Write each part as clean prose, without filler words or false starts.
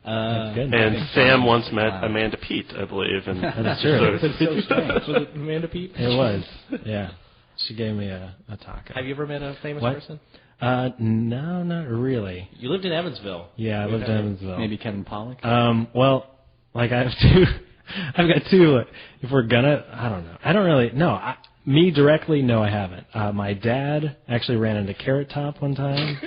And Sam once met Amanda Peet, I believe. And that is true. So strange. Was it Amanda Peet? It was, yeah. She gave me a taco. Have you ever met a famous person? No, not really. You lived in Evansville. Yeah, I lived in Evansville. Maybe Kevin Pollak? Well, like I have two. I've got two. If we're gonna, I don't know. I don't really. No, me directly, no, I haven't. My dad actually ran into Carrot Top one time.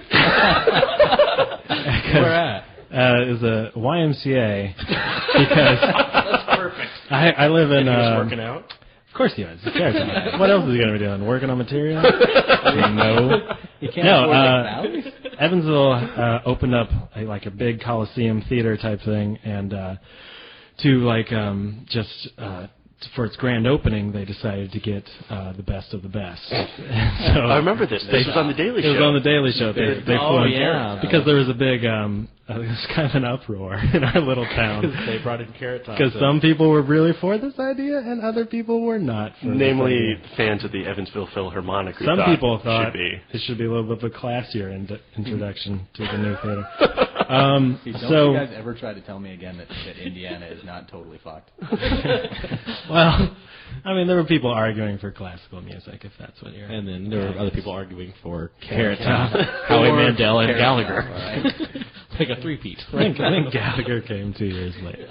Where at? It was a YMCA because that's perfect. I live in. He was working out. Of course he was. What else is he going to be doing? Working on material? No. You can't afford the valleys? Evansville opened up like a big Coliseum theater type thing, and for its grand opening, they decided to get the best of the best. So I remember this. This was on the Daily Show. It was on the Daily Show. They flew in because there was a big, it was kind of an uproar in our little town. They brought in Carrot Top. Because some people were really for this idea, and other people were not for Namely, this idea. Fans of the Evansville Philharmonic. Some people thought it should be a little bit of a classier introduction to the new theater. Don't you guys ever try to tell me again that Indiana is not totally fucked? Well, I mean, there were people arguing for classical music, if that's what you're... And then there were other people arguing for Carrot Top, Howie Mandel, and Gallagher. Right. Like a three-peat. I think Gallagher came 2 years later.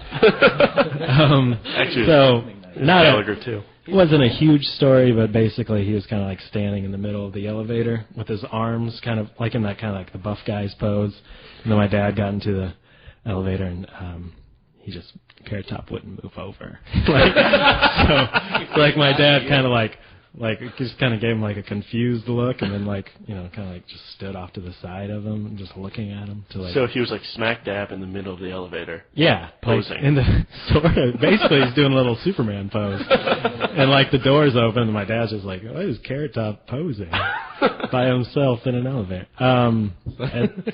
Actually, Gallagher, too. It wasn't a huge story, but basically he was kind of like standing in the middle of the elevator with his arms kind of like in that kind of like the buff guy's pose. And then my dad got into the elevator and he just... Carrot Top wouldn't move over. So my dad kind of like just kind of gave him like a confused look, and then kind of like just stood off to the side of him, and just looking at him. So he was like smack dab in the middle of the elevator. Yeah, posing. Like in the sort of basically he's doing a little Superman pose, and like the doors open, and my dad's just like, "Oh, is Carrot Top posing by himself in an elevator?" And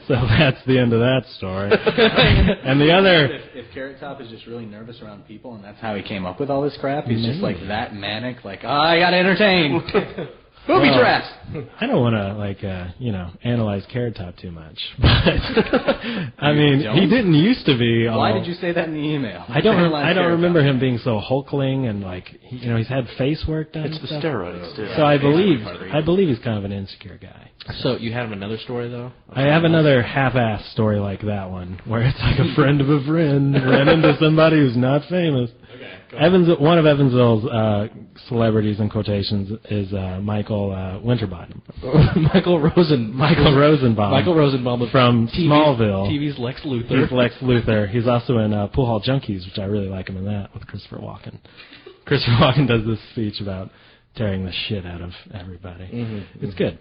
so that's the end of that story. And the other, if Carrot Top is just really nervous around people, and that's how he came up with all this crap, he's just like that manic, like, I gotta entertain. Booby traps. I don't want to analyze Carrot Top too much, but I mean, he didn't used to be. Why did you say that in the email? I don't remember him being so hulkling and he's had face work done. It's the steroids. So I believe he's kind of an insecure guy. So you had him another story though? I have another half-assed story like that one, where it's like a friend of a friend ran into somebody who's not famous. Okay, one of Evansville's celebrities in quotations is Michael Winterbottom. Michael Rosenbaum. Michael Rosenbaum from Smallville. TV's Lex Luthor. He's Lex Luthor. He's also in Pool Hall Junkies, which I really like him in that with Christopher Walken. Christopher Walken does this speech about tearing the shit out of everybody. Mm-hmm. It's good.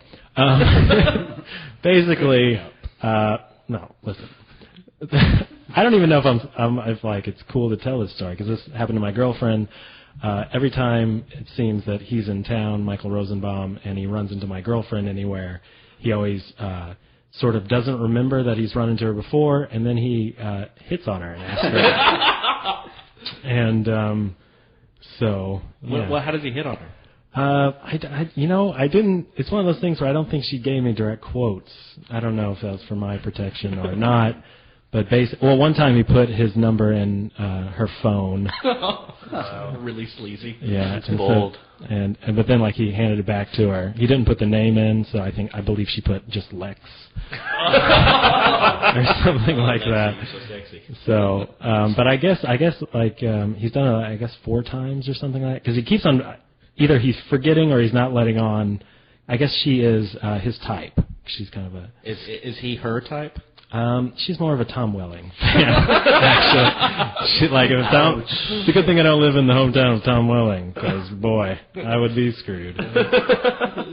Basically, no, listen. I don't even know if it's cool to tell this story, because this happened to my girlfriend. Every time it seems that he's in town, Michael Rosenbaum, and he runs into my girlfriend anywhere, he always sort of doesn't remember that he's run into her before, and then he hits on her and asks her. And so, yeah. Well, how does he hit on her? I didn't. It's one of those things where I don't think she gave me direct quotes. I don't know if that was for my protection or not. But one time he put his number in her phone. Really sleazy. Yeah, it's bold. But then he handed it back to her. He didn't put the name in, so I believe she put just Lex or something like that. So sexy. So, but I guess he's done it 4 times or something like that, because he keeps on. Either he's forgetting or he's not letting on. I guess she is his type. She's kind of a. Is he her type? She's more of a Tom Welling fan, actually. It's a good thing I don't live in the hometown of Tom Welling, because boy, I would be screwed.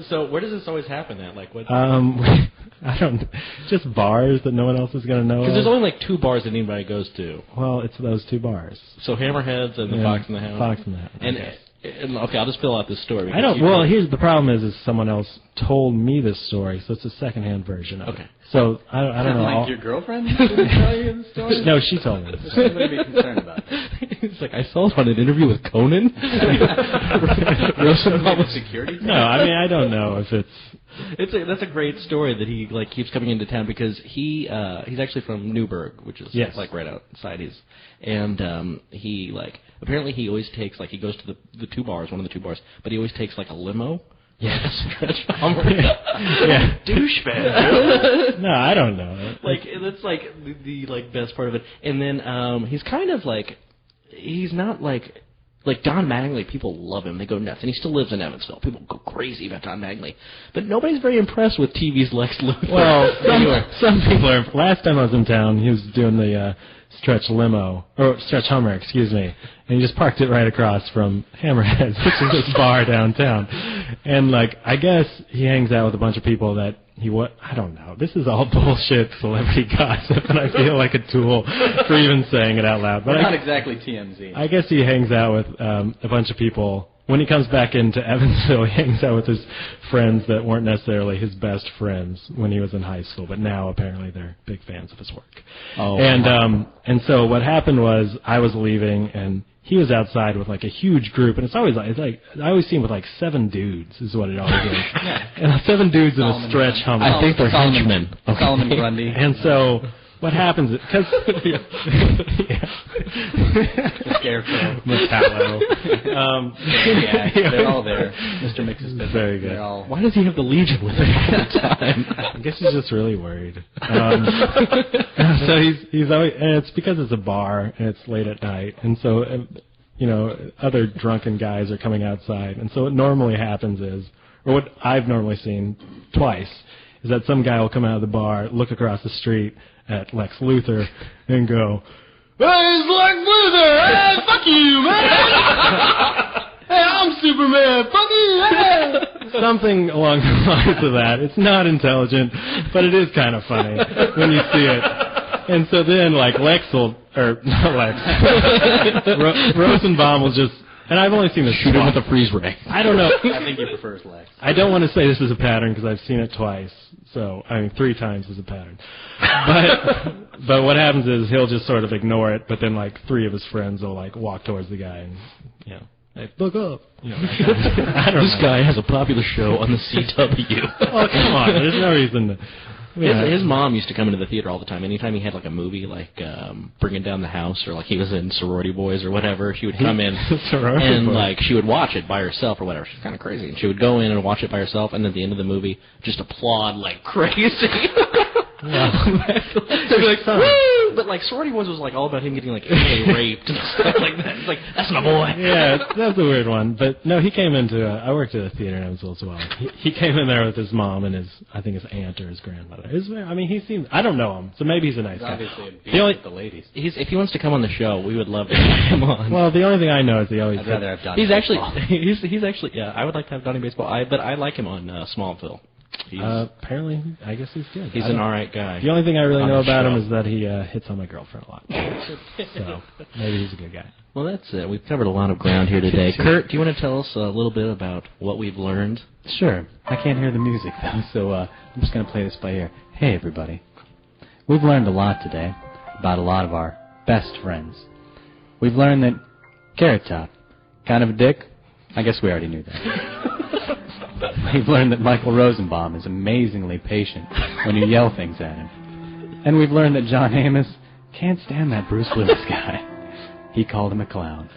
So where does this always happen at? What? I don't. Just bars that no one else is going to know. Because there's only 2 bars that anybody goes to. Well, it's those 2 bars. So Hammerheads and the Fox and the Hound. Fox and the Hound. And okay, I'll just fill out this story. Well, here's the problem: is someone else told me this story, so it's a secondhand version of it. Okay. So I don't know. Like your girlfriend didn't tell you the story? No, she told me. I'm going to be concerned about that. It's like, I saw it on an interview with Conan. Rosenbaum with security. No, I mean, I don't know if it's. That's a great story that he like keeps coming into town because he's actually from Newburgh, which is like right outside. He like apparently he always takes like he goes to the two bars, one of the two bars, but he always takes like a limo. Yeah, stretch Hummer. Yeah, douchebag. No, I don't know. Like that's like the like best part of it. And then he's kind of like he's not like Don Mattingly. People love him; they go nuts, and he still lives in Evansville. People go crazy about Don Mattingly, but nobody's very impressed with TV's Lex Luthor. Well, some people are. Last time I was in town, he was doing the stretch Hummer, excuse me, and he just parked it right across from Hammerheads, which is this bar downtown. And like, I guess he hangs out with a bunch of people that I don't know. This is all bullshit celebrity gossip, and I feel like a tool for even saying it out loud. But not exactly TMZ. I guess he hangs out with a bunch of people. When he comes back into Evansville, he hangs out with his friends that weren't necessarily his best friends when he was in high school, but now apparently they're big fans of his work. Oh, and so what happened was I was leaving, and he was outside with like a huge group, and it's like I always see him with like 7 dudes is what it always is. And 7 dudes in a stretch Hummer. I think they're henchmen. Solomon Grundy. And so what happens is, because Scarecrow, Metallo, they're all there. Mr. Mix's business. Very good. Why does he have the Legion with him all the time? I guess he's just really worried. So he's always, and it's because it's a bar and it's late at night, and so other drunken guys are coming outside, and so what normally happens is, or what I've normally seen twice, is that some guy will come out of the bar, look across the street at Lex Luthor, and go, "Hey, it's Lex Luthor! Hey, fuck you, man! Hey, I'm Superman! Fuck you! Hey!" Something along the lines of that. It's not intelligent, but it is kind of funny when you see it. And so then, like, Rosenbaum will just, and I've only seen this shoot him with a freeze ray. I don't know. I think he prefers Lex. I don't want to say this is a pattern because I've seen it twice. So, 3 times is a pattern. But what happens is he'll just sort of ignore it, but then like 3 of his friends will like walk towards the guy and, hey, look up. This guy has a popular show on the CW. Oh, come on. There's no reason to. His mom used to come into the theater all the time. Anytime he had like a movie, like Bringing Down the House, or like he was in Sorority Boys or whatever, she would come in and like she would watch it by herself or whatever. She's kind of crazy, and she would go in and watch it by herself, and at the end of the movie, just applaud like crazy. They'd be like, woo! But like Sorority Boys was like all about him getting like raped and stuff like that. It's like, that's my boy. Yeah, that's a weird one. But no, he came into. I worked at a theater in Evansville as well. He came in there with his mom and I think his aunt or his grandmother. He seems. I don't know him, so maybe he's a nice guy. Obviously, the ladies. If he wants to come on the show, we would love to have him on. Well, the only thing I know is he always. I'd rather have Donnie. He's actually. Yeah, I would like to have Donnie Baseball. But I like him on Smallville. Apparently, I guess he's good. He's an alright guy. The only thing I really know about him is that he hits on my girlfriend a lot. So maybe he's a good guy. Well, that's it. We've covered a lot of ground here today. Kurt, do you want to tell us a little bit about what we've learned? Sure. I can't hear the music, though, so I'm just going to play this by ear. Hey, everybody. We've learned a lot today about a lot of our best friends. We've learned that Carrot Top, kind of a dick. I guess we already knew that. We've learned that Michael Rosenbaum is amazingly patient when you yell things at him. And we've learned that John Amos can't stand that Bruce Willis guy. He called him a clown.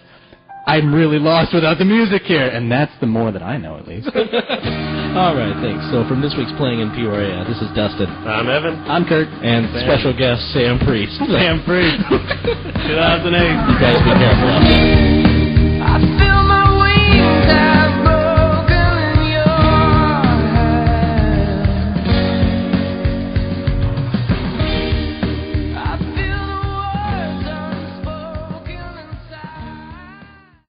I'm really lost without the music here, and that's the more that I know, at least. All right, thanks. So from this week's Playing in Peoria, this is Dustin. I'm Evan. I'm Kurt. And special guest, Sam Priest. Sam Priest. 2008. You guys be careful out there.